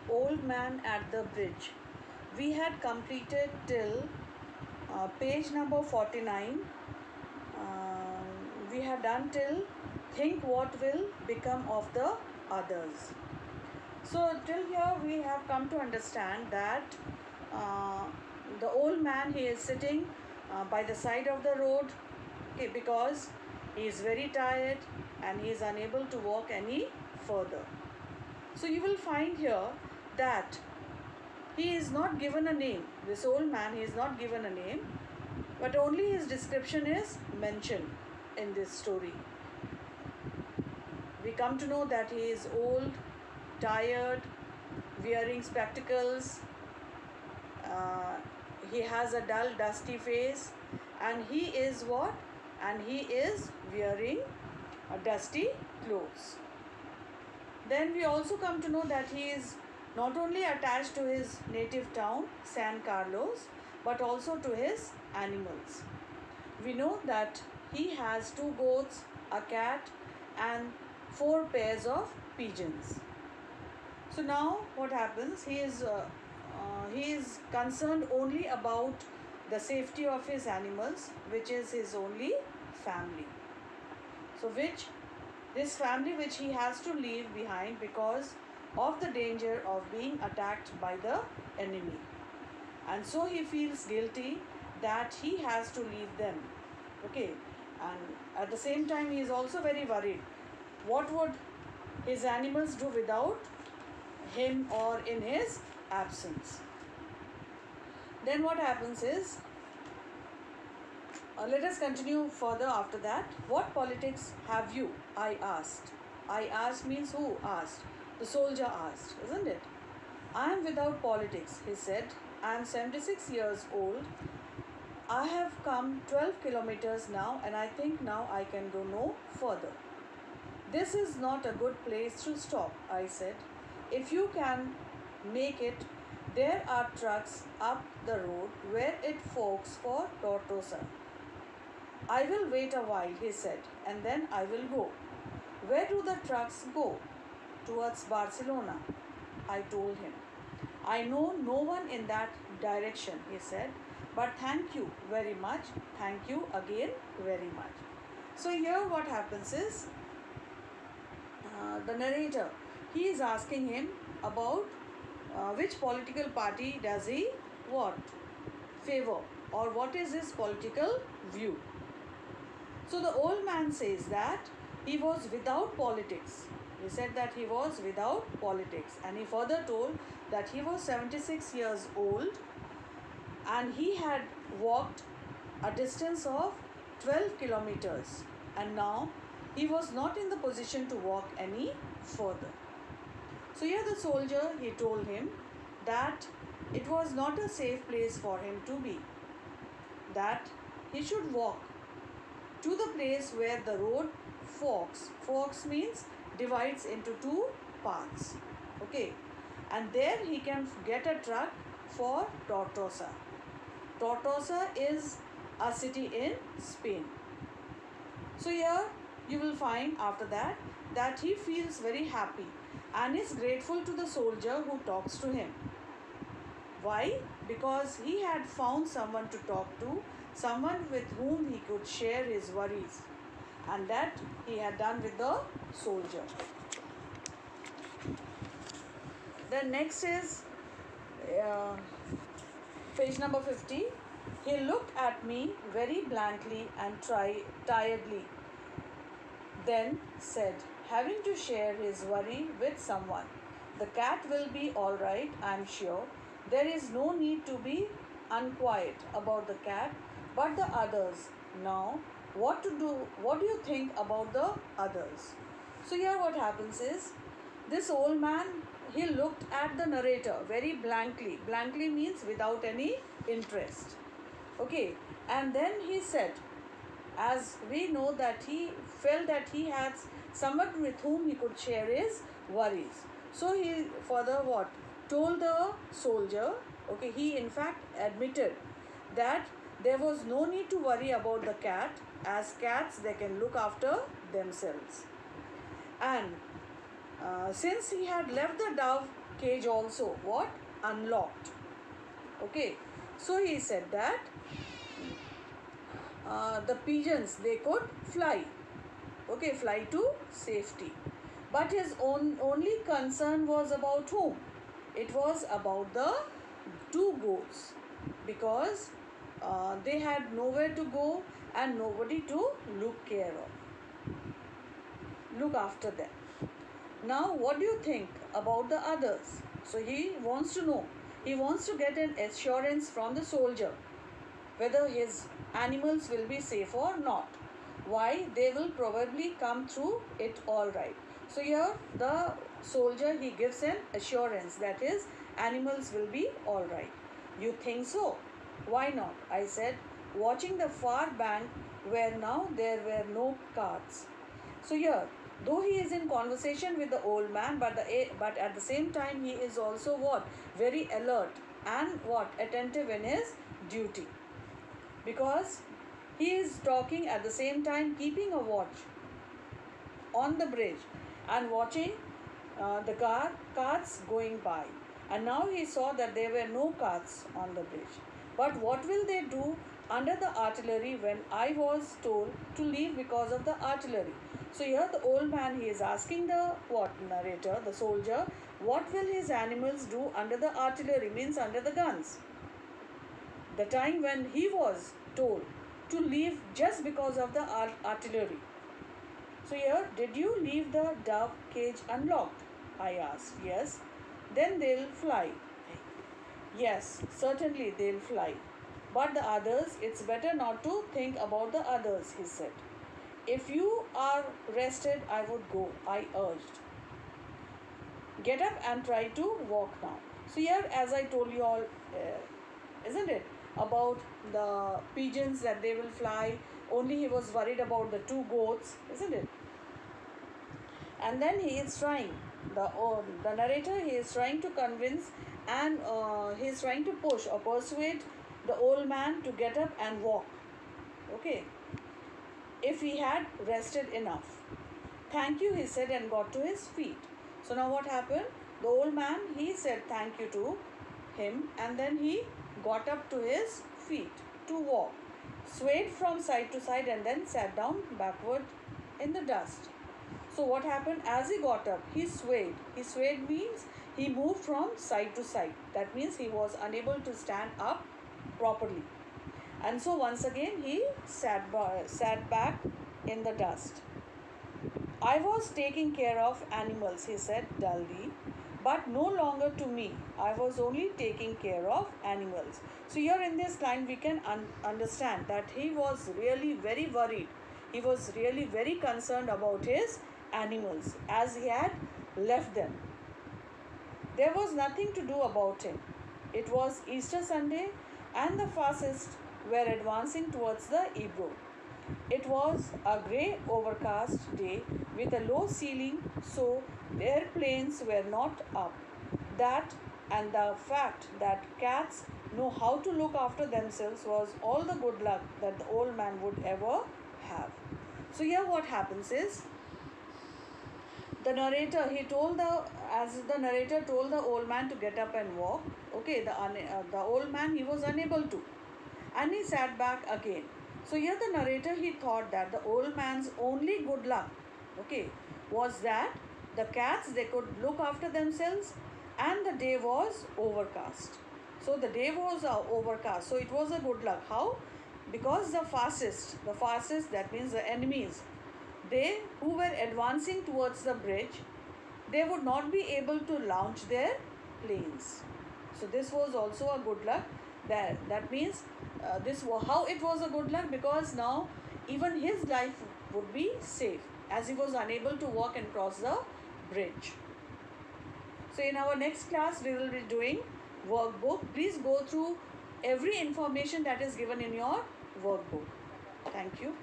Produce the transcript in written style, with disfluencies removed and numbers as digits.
Old Man at the Bridge. We had completed till page number 49. We had done till think what will become of the others. So till here we have come to understand that uh, the old man, he is sitting by the side of the road, okay, because he is very tired and he is unable to walk any further. So you will find here that he is not given a name. This old man, he is not given a name, but only his description is mentioned in this story. We come to know that he is old, tired, wearing spectacles, uh, he has a dull, dusty face, and he is what? And he is wearing a dusty clothes. Then we also come to know that he is not only attached to his native town, San Carlos, but also to his animals. We know that he has 2 goats, a cat, and 4 pairs of pigeons. So now what happens? He is concerned only about the safety of his animals, which is his only family. So this family which he has to leave behind because of the danger of being attacked by the enemy. And so he feels guilty that he has to leave them. Okay. And at the same time he is also very worried. What would his animals do without him or in his absence? Then what happens is, let us continue further after that. What politics have you? I asked. I asked means who asked? The soldier asked, isn't it? I am without politics, he said. I am 76 years old. I have come 12 kilometers now, and I think now I can go no further. This is not a good place to stop, I said. If you can make it, there are trucks up the road where it forks for Tortosa. I will wait a while, he said, and then I will go. Where do the trucks go? Towards Barcelona, I told him. I know no one in that direction, he said, but thank you very much. Thank you again very much. So here what happens is, the narrator, he is asking him about which political party does he what? Favor, or what is his political view. So the old man says that he was without politics. He said that he was without politics, and he further told that he was 76 years old and he had walked a distance of 12 kilometers, and now he was not in the position to walk any further. So here the soldier, he told him that it was not a safe place for him to be, that he should walk to the place where the road forks. Forks means divides into 2 paths. Okay. And there he can get a truck for Tortosa. Tortosa is a city in Spain. So here you will find after that he feels very happy and is grateful to the soldier who talks to him. Why? Because he had found someone to talk to, someone with whom he could share his worries, and that he had done with the soldier. Then next is page number 50. He looked at me very blankly and tiredly, then said, having to share his worry with someone, the cat will be all right, I am sure. There is no need to be unquiet about the cat, but the others. Now, what to do? What do you think about the others? So here what happens is, this old man, he looked at the narrator very blankly. Blankly means without any interest. Okay, and then he said, as we know that he felt that he had someone with whom he could share his worries. So he further what? Told the soldier, okay, he in fact admitted that there was no need to worry about the cat, as cats, they can look after themselves. And since he had left the dove cage also what? Unlocked. Okay, so he said that the pigeons, they could fly. Okay, fly to safety. But his only concern was about whom? It was about the two goats, because they had nowhere to go and nobody to look after them. Now, what do you think about the others? So he wants to know. He wants to get an assurance from the soldier whether his animals will be safe or not. Why? They will probably come through it all right. So here the soldier, he gives an assurance that his animals will be all right. You think so? Why not? I said, watching the far bank where now there were no carts. So here, though he is in conversation with the old man, but at the same time he is also what? Very alert and what? Attentive in his duty. Because he is talking at the same time, keeping a watch on the bridge and watching the carts going by. And now he saw that there were no carts on the bridge. But what will they do under the artillery when I was told to leave because of the artillery? So here the old man, he is asking the narrator, the soldier, what will his animals do under the artillery, means under the guns? The time when he was told to leave just because of the artillery. So here, did you leave the dove cage unlocked? I asked. Yes. Then they'll fly. Yes, certainly they'll fly. But the others, it's better not to think about the others, he said. If you are rested, I would go, I urged. Get up and try to walk now. So here, as I told you all, isn't it, about the pigeons that they will fly, only he was worried about the two goats, isn't it? And then he is trying, the narrator, he is trying to convince and he is trying to push or persuade the old man to get up and walk. Okay, if he had rested enough. Thank you, he said, and got to his feet. So now what happened? The old man, he said thank you to him, and then he got up to his feet to walk, swayed from side to side, and then sat down backward in the dust. So what happened? As he got up, he swayed. He swayed means he moved from side to side. That means he was unable to stand up properly. And so once again he sat back in the dust. I was taking care of animals, he said dully, but no longer to me. I was only taking care of animals. So here in this line we can understand that he was really very worried. He was really very concerned about his animals as he had left them. There was nothing to do about him. It was Easter Sunday and the fascists were advancing towards the Ebro. It was a grey overcast day with a low ceiling, so their planes were not up. That and the fact that cats know how to look after themselves was all the good luck that the old man would ever have. So here what happens is, the narrator, as the narrator told the old man to get up and walk. Okay, the old man, he was unable to, and he sat back again. So here the narrator, he thought that the old man's only good luck, okay, was that the cats, they could look after themselves, and the day was overcast. So the day was overcast. So it was a good luck. How? Because the fascists, that means the enemies, they who were advancing towards the bridge, they would not be able to launch their planes. So this was also a good luck. That means this was how it was a good luck, because now even his life would be safe as he was unable to walk and cross the bridge. So in our next class we will be doing workbook. Please go through every information that is given in your workbook. Thank you.